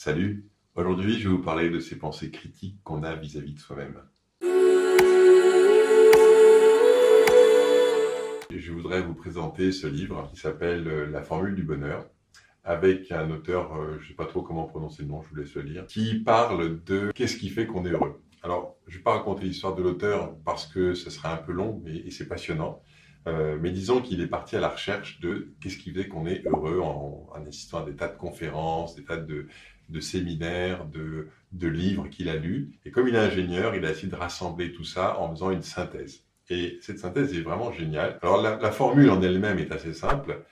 Salut, aujourd'hui je vais vous parler de ces pensées critiques qu'on a vis-à-vis de soi-même. Je voudrais vous présenter ce livre qui s'appelle La formule du bonheur, avec un auteur, je ne sais pas trop comment prononcer le nom, je vous laisse le lire, qui parle de qu'est-ce qui fait qu'on est heureux. Alors, je ne vais pas raconter l'histoire de l'auteur parce que ce serait un peu long et c'est passionnant. Mais disons qu'il est parti à la recherche de qu'est-ce qui fait qu'on est heureux en assistant à des tas de conférences, des tas de séminaires, de livres qu'il a lus. Et comme il est ingénieur, il a essayé de rassembler tout ça en faisant une synthèse. Et cette synthèse est vraiment géniale. Alors la formule en elle-même est assez simple.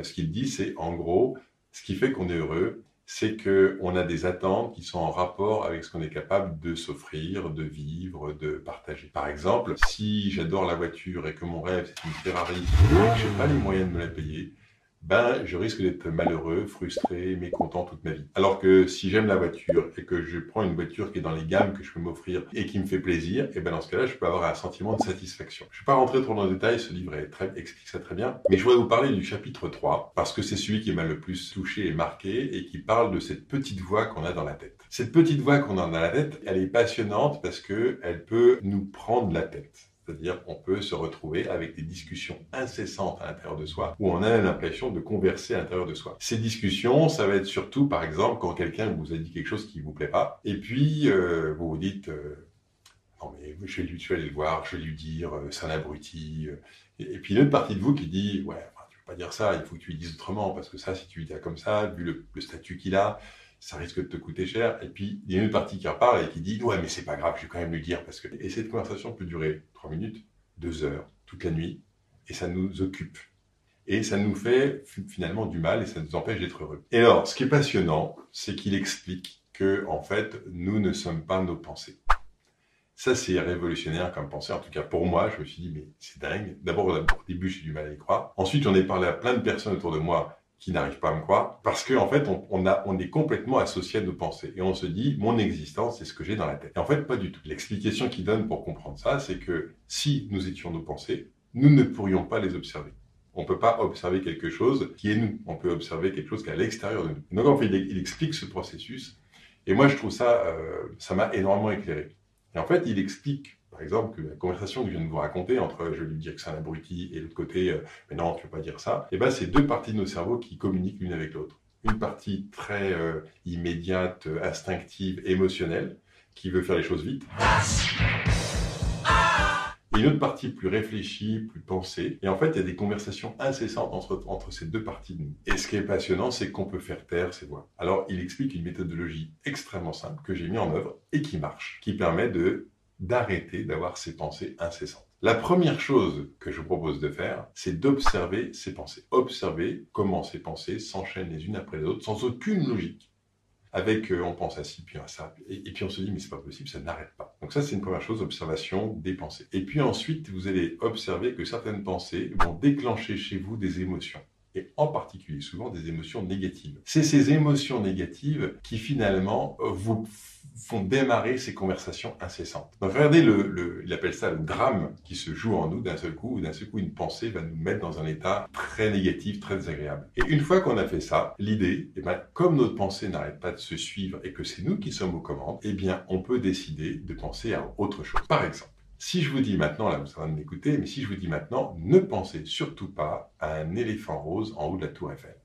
Ce qu'il dit, c'est en gros, ce qui fait qu'on est heureux, c'est qu'on a des attentes qui sont en rapport avec ce qu'on est capable de s'offrir, de vivre, de partager. Par exemple, si j'adore la voiture et que mon rêve c'est une Ferrari et que je n'ai pas les moyens de me la payer, ben je risque d'être malheureux, frustré, mécontent toute ma vie. Alors que si j'aime la voiture et que je prends une voiture qui est dans les gammes que je peux m'offrir et qui me fait plaisir, et ben dans ce cas-là, je peux avoir un sentiment de satisfaction. Je ne vais pas rentrer trop dans le détail, ce livre explique ça très bien, mais je voudrais vous parler du chapitre 3, parce que c'est celui qui m'a le plus touché et marqué, et qui parle de cette petite voix qu'on a dans la tête. Cette petite voix qu'on a dans la tête, elle est passionnante parce qu'elle peut nous prendre la tête. C'est-à-dire qu'on peut se retrouver avec des discussions incessantes à l'intérieur de soi, où on a l'impression de converser à l'intérieur de soi. Ces discussions, ça va être surtout, par exemple, quand quelqu'un vous a dit quelque chose qui ne vous plaît pas, et puis vous vous dites non mais je vais aller le voir, je vais lui dire, c'est un abruti. Et puis une autre partie de vous qui dit, ouais, enfin, tu ne peux pas dire ça, il faut que tu lui dises autrement, parce que ça, si tu lui dis comme ça, vu le statut qu'il a, ça risque de te coûter cher. Et puis, il y a une autre partie qui reparle et qui dit, ouais, mais c'est pas grave, je vais quand même lui dire, parce que... Et cette conversation peut durer 3 minutes, 2 heures, toute la nuit, et ça nous occupe. Et ça nous fait finalement du mal et ça nous empêche d'être heureux. Et alors, ce qui est passionnant, c'est qu'il explique que, en fait, nous ne sommes pas nos pensées. Ça, c'est révolutionnaire comme pensée. En tout cas, pour moi, je me suis dit, mais c'est dingue. D'abord, au début, j'ai du mal à y croire. Ensuite, j'en ai parlé à plein de personnes autour de moi qui n'arrivent pas à me croire, parce qu'en fait, on est complètement associé à nos pensées. Et on se dit, mon existence, c'est ce que j'ai dans la tête. Et en fait, pas du tout. L'explication qu'il donne pour comprendre ça, c'est que si nous étions nos pensées, nous ne pourrions pas les observer. On ne peut pas observer quelque chose qui est nous. On peut observer quelque chose qui est à l'extérieur de nous. Donc, en fait, il explique ce processus. Et moi, je trouve ça, ça m'a énormément éclairé. Et en fait, il explique, par exemple, que la conversation que je viens de vous raconter entre je vais lui dire que c'est un abruti et l'autre côté, mais non, tu ne peux pas dire ça, et ben c'est deux parties de nos cerveaux qui communiquent l'une avec l'autre. Une partie très immédiate, instinctive, émotionnelle, qui veut faire les choses vite. Et une autre partie plus réfléchie, plus pensée. Et en fait, il y a des conversations incessantes entre ces deux parties de nous. Et ce qui est passionnant, c'est qu'on peut faire taire ces voix. Alors, il explique une méthodologie extrêmement simple que j'ai mis en œuvre et qui marche, qui permet d'arrêter d'avoir ces pensées incessantes. La première chose que je vous propose de faire, c'est d'observer ces pensées. Observer comment ces pensées s'enchaînent les unes après les autres, sans aucune logique. Avec, on pense à ci, puis à ça, et puis on se dit, mais c'est pas possible, ça n'arrête pas. Donc ça, c'est une première chose, observation des pensées. Et puis ensuite, vous allez observer que certaines pensées vont déclencher chez vous des émotions. Et en particulier, souvent, des émotions négatives. C'est ces émotions négatives qui, finalement, vous font démarrer ces conversations incessantes. Donc, regardez, il appelle ça le drame qui se joue en nous d'un seul coup, où d'un seul coup, une pensée va nous mettre dans un état très négatif, très désagréable. Et une fois qu'on a fait ça, l'idée, comme notre pensée n'arrête pas de se suivre et que c'est nous qui sommes aux commandes, eh bien, on peut décider de penser à autre chose. Par exemple, si je vous dis maintenant, là vous êtes en train de m'écouter, mais si je vous dis maintenant, ne pensez surtout pas à un éléphant rose en haut de la tour Eiffel.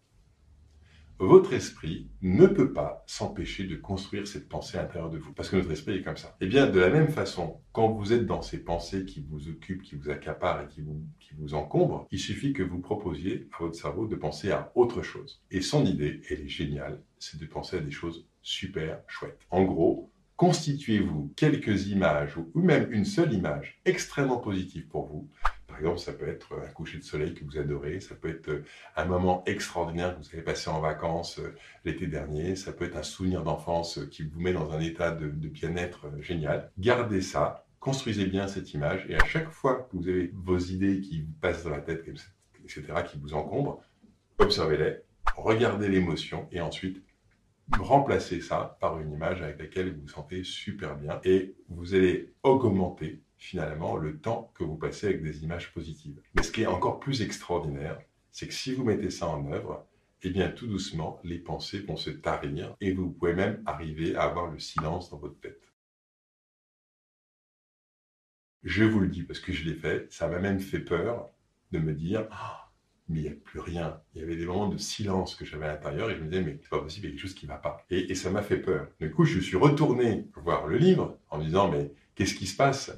Votre esprit ne peut pas s'empêcher de construire cette pensée à l'intérieur de vous, parce que notre esprit est comme ça. Et bien, de la même façon, quand vous êtes dans ces pensées qui vous occupent, qui vous accaparent et qui vous encombrent, il suffit que vous proposiez à votre cerveau de penser à autre chose. Et son idée, elle est géniale, c'est de penser à des choses super chouettes. En gros, constituez-vous quelques images, ou même une seule image extrêmement positive pour vous. Par exemple, ça peut être un coucher de soleil que vous adorez, ça peut être un moment extraordinaire que vous avez passé en vacances l'été dernier, ça peut être un souvenir d'enfance qui vous met dans un état de bien-être génial. Gardez ça, construisez bien cette image, et à chaque fois que vous avez vos idées qui vous passent dans la tête, etc., qui vous encombrent, observez-les, regardez l'émotion, et ensuite, remplacez ça par une image avec laquelle vous vous sentez super bien, et vous allez augmenter finalement le temps que vous passez avec des images positives. Mais ce qui est encore plus extraordinaire, c'est que si vous mettez ça en œuvre, eh bien tout doucement, les pensées vont se tarir et vous pouvez même arriver à avoir le silence dans votre tête. Je vous le dis parce que je l'ai fait, ça m'a même fait peur de me dire « mais il n'y a plus rien ». Il y avait des moments de silence que j'avais à l'intérieur et je me disais « mais c'est pas possible, il y a quelque chose qui ne va pas ». Et ça m'a fait peur. Du coup, je suis retourné voir le livre en me disant « mais qu'est-ce qui se passe ?»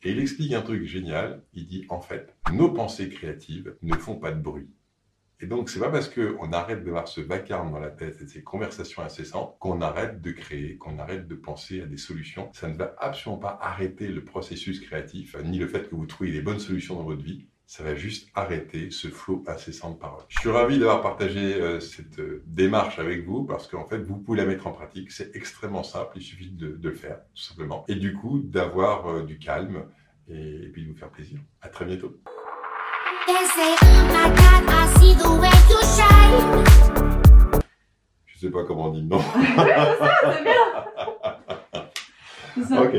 Et il explique un truc génial, il dit « en fait, nos pensées créatives ne font pas de bruit ». Et donc, c'est pas parce qu'on arrête d'avoir ce vacarme dans la tête et ces conversations incessantes qu'on arrête de créer, qu'on arrête de penser à des solutions. Ça ne va absolument pas arrêter le processus créatif, ni le fait que vous trouviez des bonnes solutions dans votre vie. Ça va juste arrêter ce flot incessant de paroles. Je suis ravi d'avoir partagé cette démarche avec vous parce qu'en fait, vous pouvez la mettre en pratique. C'est extrêmement simple, il suffit de le faire, tout simplement. Et du coup, d'avoir du calme et puis de vous faire plaisir. À très bientôt. Je sais pas comment on dit non. C'est bien. C'est ça. Ok.